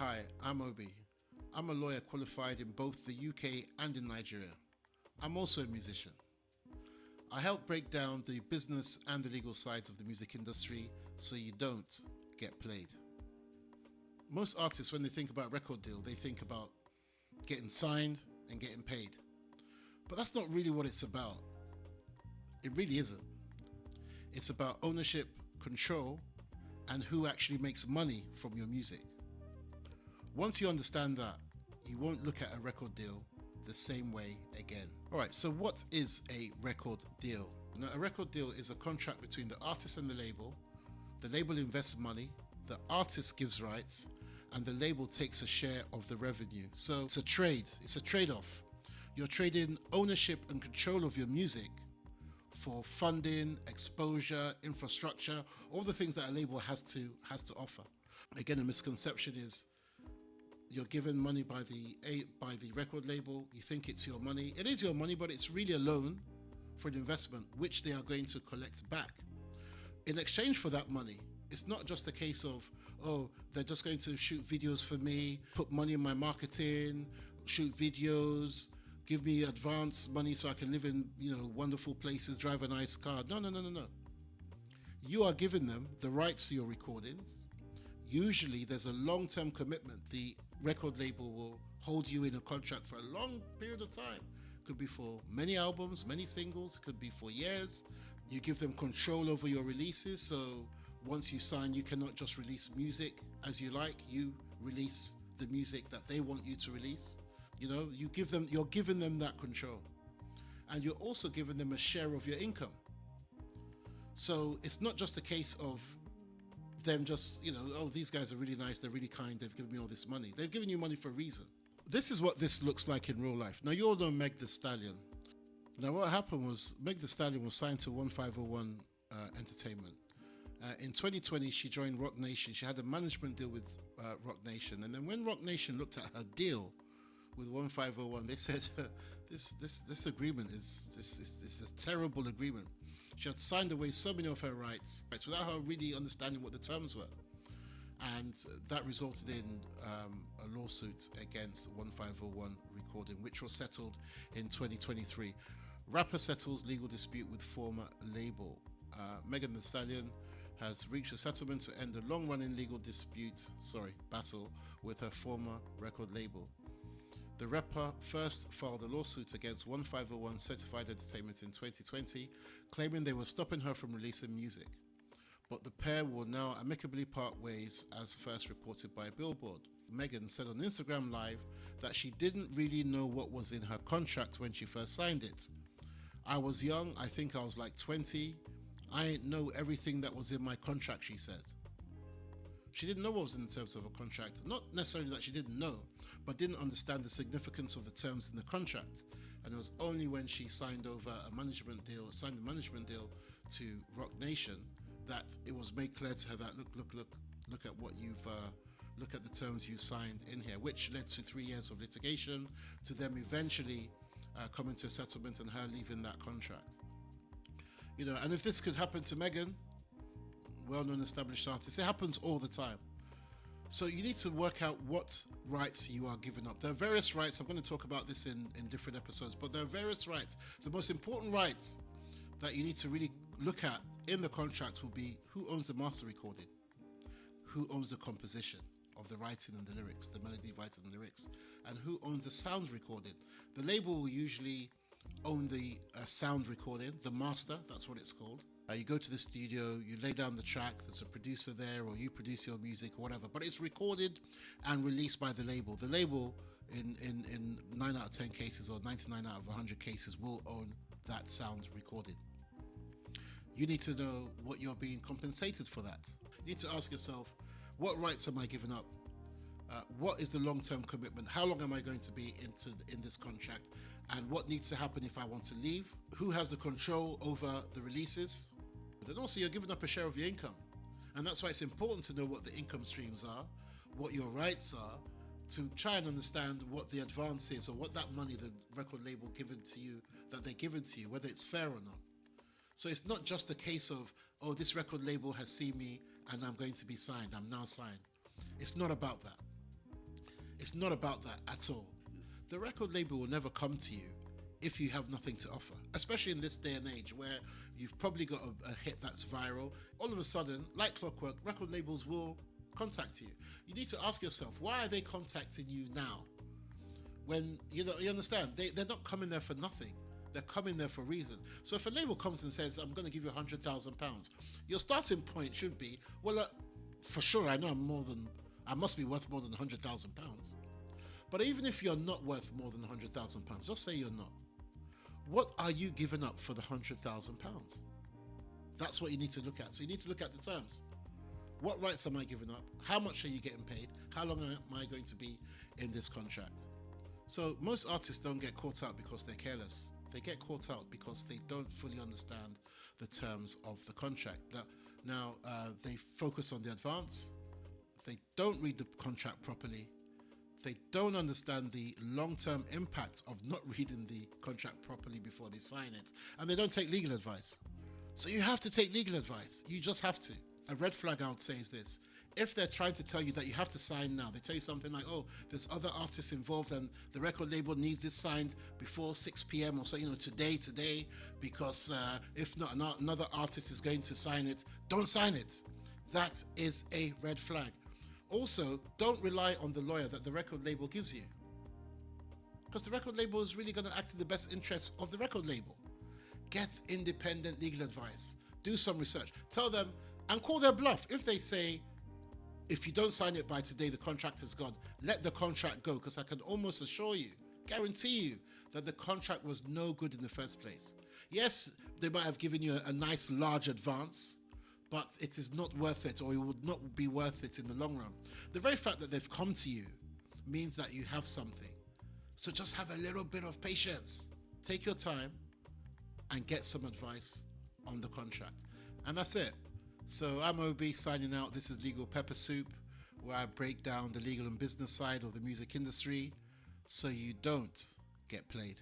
Hi, I'm Obi. I'm a lawyer qualified in both the UK and in Nigeria. I'm also a musician. I help break down the business and the legal sides of the music industry so you don't get played. Most artists, when they think about record deal, they think about getting signed and getting paid. But that's not really what it's about. It really isn't. It's about ownership, control, and who actually makes money from your music. Once you understand that, you won't look at a record deal the same way again. All right, so what is a record deal? Now, a record deal is a contract between the artist and the label. The label invests money, the artist gives rights, and the label takes a share of the revenue. So it's a trade, it's a trade-off. You're trading ownership and control of your music for funding, exposure, infrastructure, all the things that a label has to offer. Again, a misconception is you're given money by the record label. You think it's your money. It is your money, but it's really a loan for an investment, which they are going to collect back. In exchange for that money, it's not just a case of, oh, they're just going to shoot videos for me, put money in my marketing, shoot videos, give me advance money so I can live in, wonderful places, drive a nice car. No. You are giving them the rights to your recordings. Usually there's a long-term commitment. The record label will hold you in a contract for a long period of time. Could be for many albums, many singles, could be for years. You give them control over your releases. So once you sign, you cannot just release music as you like. You release the music that they want you to release. You're giving them that control. And you're also giving them a share of your income. So it's not just a case of them just, oh, these guys are really nice, they're really kind, they've given me all this money. They've given you money for a reason. This is what this looks like in real life. Now, you all know Meg Thee Stallion. Now, what happened was Meg Thee Stallion was signed to 1501 Entertainment. In 2020, she joined Rock Nation. She had a management deal with Rock Nation. And then when Rock Nation looked at her deal with 1501, they said, this agreement is a terrible agreement. She had signed away so many of her rights without her really understanding what the terms were. And that resulted in a lawsuit against 1501 Recording, which was settled in 2023. Rapper settles legal dispute with former label. Megan Thee Stallion has reached a settlement to end a long-running legal battle with her former record label. The rapper first filed a lawsuit against 1501 Certified Entertainment in 2020, claiming they were stopping her from releasing music. But the pair will now amicably part ways, as first reported by Billboard. Megan said on Instagram Live that she didn't really know what was in her contract when she first signed it. I was young, I think I was like 20. I ain't know everything that was in my contract, she said. She didn't know what was in the terms of a contract. Not necessarily that she didn't know, but didn't understand the significance of the terms in the contract. And it was only when she signed the management deal to Rock Nation that it was made clear to her that look at what you've look at the terms you signed in here, which led to 3 years of litigation, to them eventually coming to a settlement and her leaving that contract. And if this could happen to Megan, well-known established artist, it happens all the time. So you need to work out what rights you are giving up. There are various rights. I'm going to talk about this in different episodes, but there are various rights. The most important rights that you need to really look at in the contract will be who owns the master recording, who owns the composition of the writing and the lyrics, the melody writing and the lyrics, and who owns the sound recording. The label will usually own the sound recording, the master, that's what it's called. You go to the studio, you lay down the track, there's a producer there, or you produce your music or whatever, but it's recorded and released by the label. The label, in 9 out of 10 cases or 99 out of 100 cases, will own that sound recording. You need to know what you're being compensated for that. You need to ask yourself, what rights am I giving up? What is the long-term commitment? How long am I going to be in this contract? And what needs to happen if I want to leave? Who has the control over the releases? And also, you're giving up a share of your income. And that's why it's important to know what the income streams are, what your rights are, to try and understand what the advance is or what that money the record label given to you, that they're given to you, whether it's fair or not. So it's not just a case of, oh, this record label has seen me and I'm going to be signed, I'm now signed. It's not about that. It's not about that at all. The record label will never come to you if you have nothing to offer, especially in this day and age where you've probably got a hit that's viral. All of a sudden, like clockwork, record labels will contact you. You need to ask yourself, why are they contacting you now? When, you understand, they're not coming there for nothing. They're coming there for a reason. So if a label comes and says, I'm going to give you £100,000, your starting point should be, well, for sure, I know I must be worth more than £100,000. But even if you're not worth more than £100,000, just say you're not. What are you giving up for the £100,000? That's what you need to look at. So you need to look at the terms. What rights am I giving up? How much are you getting paid? How long am I going to be in this contract? So most artists don't get caught out because they're careless. They get caught out because they don't fully understand the terms of the contract. Now, they focus on the advance. They don't read the contract properly. They don't understand the long-term impact of not reading the contract properly before they sign it. And they don't take legal advice. So you have to take legal advice. You just have to. A red flag I would say is this. If they're trying to tell you that you have to sign now, they tell you something like, oh, there's other artists involved and the record label needs this signed before 6 p.m. or so, today, because if not, another artist is going to sign it, don't sign it. That is a red flag. Also, don't rely on the lawyer that the record label gives you, because the record label is really going to act in the best interest of the record label. Get independent legal advice. Do some research. Tell them and call their bluff. If they say, if you don't sign it by today, the contract is gone, let the contract go, because I can almost assure you, guarantee you, that the contract was no good in the first place. Yes, they might have given you a nice large advance, but it is not worth it, or it would not be worth it in the long run. The very fact that they've come to you means that you have something. So just have a little bit of patience. Take your time and get some advice on the contract. And that's it. So I'm OB signing out. This is Legal Pepper Soup, where I break down the legal and business side of the music industry so you don't get played.